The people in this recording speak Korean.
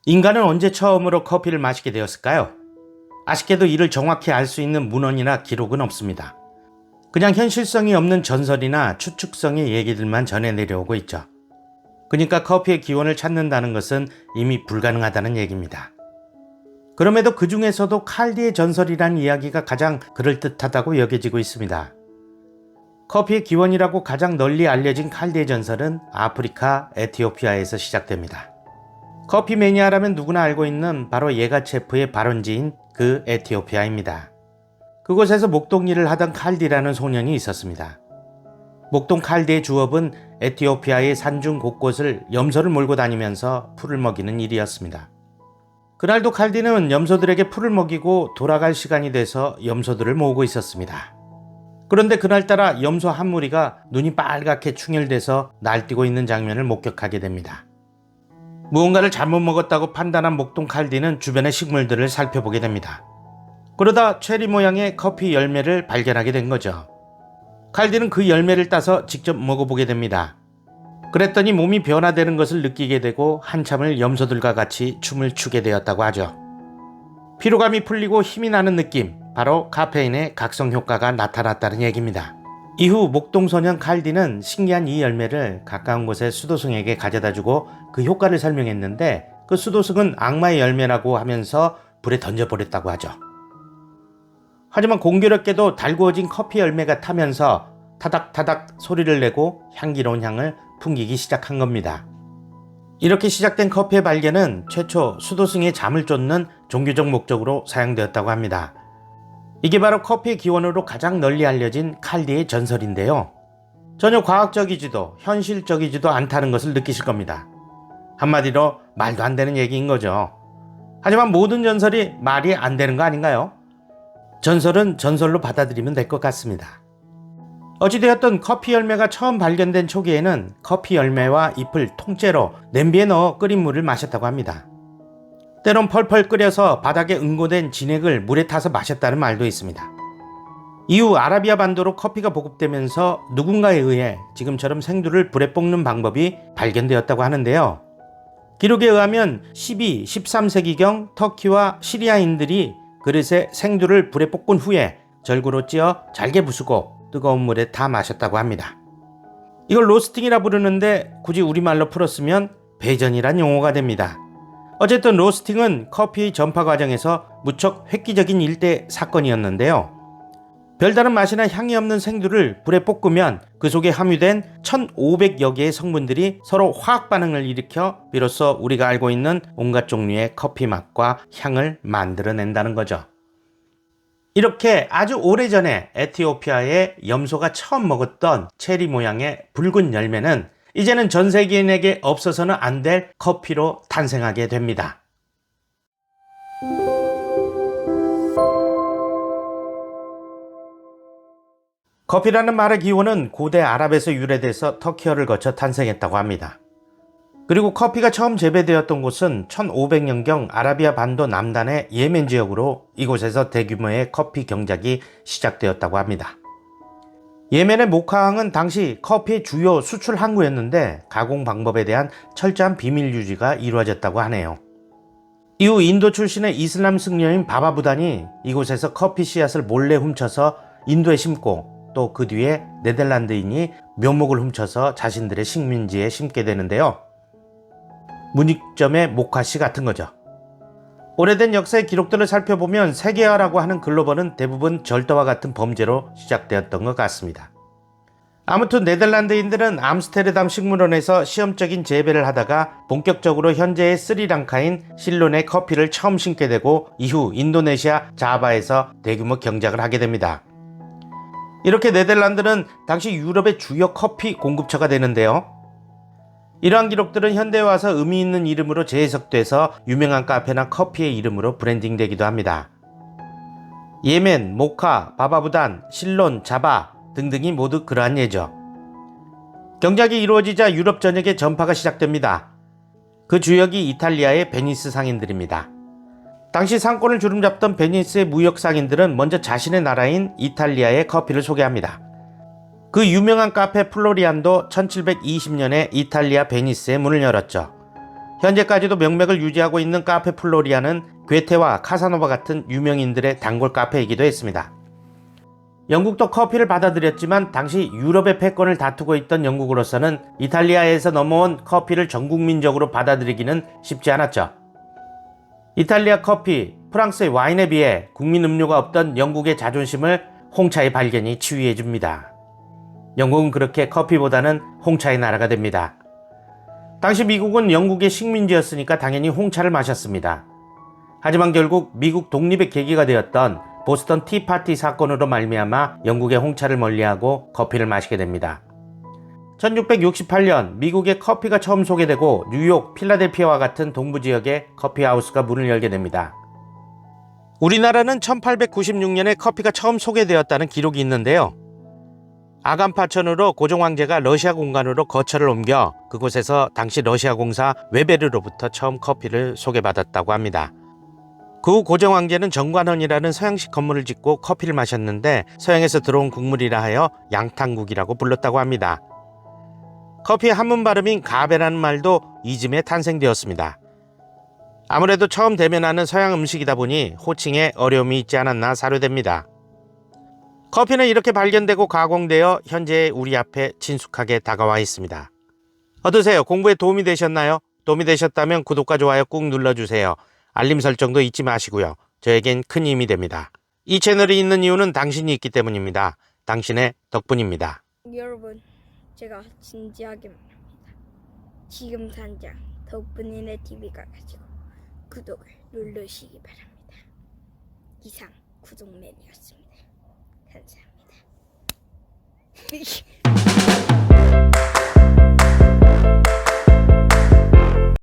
인간은 언제 처음으로 커피를 마시게 되었을까요? 아쉽게도 이를 정확히 알 수 있는 문헌이나 기록은 없습니다. 그냥 현실성이 없는 전설이나 추측성의 얘기들만 전해 내려오고 있죠. 그러니까 커피의 기원을 찾는다는 것은 이미 불가능하다는 얘기입니다. 그럼에도 그 중에서도 칼디의 전설이라는 이야기가 가장 그럴듯하다고 여겨지고 있습니다. 커피의 기원이라고 가장 널리 알려진 칼디의 전설은 아프리카 에티오피아에서 시작됩니다. 커피 매니아라면 누구나 알고 있는 바로 예가체프의 발원지인 그 에티오피아입니다. 그곳에서 목동 일을 하던 칼디라는 소년이 있었습니다. 목동 칼디의 주업은 에티오피아의 산중 곳곳을 염소를 몰고 다니면서 풀을 먹이는 일이었습니다. 그날도 칼디는 염소들에게 풀을 먹이고 돌아갈 시간이 돼서 염소들을 모으고 있었습니다. 그런데 그날따라 염소 한 무리가 눈이 빨갛게 충혈돼서 날뛰고 있는 장면을 목격하게 됩니다. 무언가를 잘못 먹었다고 판단한 목동 칼디는 주변의 식물들을 살펴보게 됩니다. 그러다 체리 모양의 커피 열매를 발견하게 된 거죠. 칼디는 그 열매를 따서 직접 먹어보게 됩니다. 그랬더니 몸이 변화되는 것을 느끼게 되고 한참을 염소들과 같이 춤을 추게 되었다고 하죠. 피로감이 풀리고 힘이 나는 느낌, 바로 카페인의 각성 효과가 나타났다는 얘기입니다. 이후 목동소년 칼디는 신기한 이 열매를 가까운 곳의 수도승에게 가져다주고 그 효과를 설명했는데 그 수도승은 악마의 열매라고 하면서 불에 던져버렸다고 하죠. 하지만 공교롭게도 달구어진 커피 열매가 타면서 타닥타닥 소리를 내고 향기로운 향을 풍기기 시작한 겁니다. 이렇게 시작된 커피의 발견은 최초 수도승의 잠을 쫓는 종교적 목적으로 사용되었다고 합니다. 이게 바로 커피의 기원으로 가장 널리 알려진 칼디의 전설인데요. 전혀 과학적이지도 현실적이지도 않다는 것을 느끼실 겁니다. 한마디로 말도 안 되는 얘기인 거죠. 하지만 모든 전설이 말이 안 되는 거 아닌가요? 전설은 전설로 받아들이면 될 것 같습니다. 어찌되었든 커피 열매가 처음 발견된 초기에는 커피 열매와 잎을 통째로 냄비에 넣어 끓인 물을 마셨다고 합니다. 때론 펄펄 끓여서 바닥에 응고된 진액을 물에 타서 마셨다는 말도 있습니다. 이후 아라비아 반도로 커피가 보급되면서 누군가에 의해 지금처럼 생두를 불에 볶는 방법이 발견되었다고 하는데요. 기록에 의하면 12, 13세기경 터키와 시리아인들이 그릇에 생두를 불에 볶은 후에 절구로 찧어 잘게 부수고 뜨거운 물에 타 마셨다고 합니다. 이걸 로스팅이라 부르는데 굳이 우리말로 풀었으면 배전이란 용어가 됩니다. 어쨌든 로스팅은 커피 전파 과정에서 무척 획기적인 일대 사건이었는데요. 별다른 맛이나 향이 없는 생두를 불에 볶으면 그 속에 함유된 1500여 개의 성분들이 서로 화학 반응을 일으켜 비로소 우리가 알고 있는 온갖 종류의 커피 맛과 향을 만들어낸다는 거죠. 이렇게 아주 오래전에 에티오피아의 염소가 처음 먹었던 체리 모양의 붉은 열매는 이제는 전 세계인에게 없어서는 안 될 커피로 탄생하게 됩니다. 커피라는 말의 기원은 고대 아랍에서 유래돼서 터키어를 거쳐 탄생했다고 합니다. 그리고 커피가 처음 재배되었던 곳은 1500년경 아라비아 반도 남단의 예멘 지역으로 이곳에서 대규모의 커피 경작이 시작되었다고 합니다. 예멘의 모카항은 당시 커피의 주요 수출 항구였는데 가공 방법에 대한 철저한 비밀 유지가 이루어졌다고 하네요. 이후 인도 출신의 이슬람 승려인 바바부단이 이곳에서 커피 씨앗을 몰래 훔쳐서 인도에 심고 또 그 뒤에 네덜란드인이 묘목을 훔쳐서 자신들의 식민지에 심게 되는데요. 문익점의 모카씨 같은 거죠. 오래된 역사의 기록들을 살펴보면 세계화라고 하는 글로벌은 대부분 절도와 같은 범죄로 시작되었던 것 같습니다. 아무튼 네덜란드인들은 암스테르담 식물원에서 시험적인 재배를 하다가 본격적으로 현재의 스리랑카인 실론에 커피를 처음 심게 되고 이후 인도네시아 자바에서 대규모 경작을 하게 됩니다. 이렇게 네덜란드는 당시 유럽의 주요 커피 공급처가 되는데요. 이러한 기록들은 현대에 와서 의미 있는 이름으로 재해석돼서 유명한 카페나 커피의 이름으로 브랜딩되기도 합니다. 예멘, 모카, 바바부단, 실론, 자바 등등이 모두 그러한 예죠. 경작이 이루어지자 유럽 전역에 전파가 시작됩니다. 그 주역이 이탈리아의 베니스 상인들입니다. 당시 상권을 주름잡던 베니스의 무역 상인들은 먼저 자신의 나라인 이탈리아의 커피를 소개합니다. 그 유명한 카페 플로리안도 1720년에 이탈리아 베니스에 문을 열었죠. 현재까지도 명맥을 유지하고 있는 카페 플로리아는 괴테와 카사노바 같은 유명인들의 단골 카페이기도 했습니다. 영국도 커피를 받아들였지만 당시 유럽의 패권을 다투고 있던 영국으로서는 이탈리아에서 넘어온 커피를 전국민적으로 받아들이기는 쉽지 않았죠. 이탈리아 커피, 프랑스의 와인에 비해 국민 음료가 없던 영국의 자존심을 홍차의 발견이 치유해 줍니다. 영국은 그렇게 커피보다는 홍차의 나라가 됩니다. 당시 미국은 영국의 식민지였으니까 당연히 홍차를 마셨습니다. 하지만 결국 미국 독립의 계기가 되었던 보스턴 티파티 사건으로 말미암아 영국의 홍차를 멀리하고 커피를 마시게 됩니다. 1668년 미국에 커피가 처음 소개되고 뉴욕, 필라델피아와 같은 동부 지역에 커피하우스가 문을 열게 됩니다. 우리나라는 1896년에 커피가 처음 소개되었다는 기록이 있는데요. 아간파천으로 고종 황제가 러시아 공간으로 거처를 옮겨 그곳에서 당시 러시아 공사 웨베르로부터 처음 커피를 소개받았다고 합니다. 그 후 고종 황제는 정관원이라는 서양식 건물을 짓고 커피를 마셨는데 서양에서 들어온 국물이라 하여 양탕국이라고 불렀다고 합니다. 커피의 한문 발음인 가베라는 말도 이즘에 탄생되었습니다. 아무래도 처음 대면하는 서양 음식이다 보니 호칭에 어려움이 있지 않았나 사료됩니다. 커피는 이렇게 발견되고 가공되어 현재 우리 앞에 친숙하게 다가와 있습니다. 어떠세요? 공부에 도움이 되셨나요? 도움이 되셨다면 구독과 좋아요 꾹 눌러주세요. 알림 설정도 잊지 마시고요. 저에겐 큰 힘이 됩니다. 이 채널이 있는 이유는 당신이 있기 때문입니다. 당신의 덕분입니다. 여러분, 제가 진지하게 말합니다. 지금 당장 덕분이네 TV가 가지고 구독을 누르시기 바랍니다. 이상 구독맨이었습니다. 감사합니다.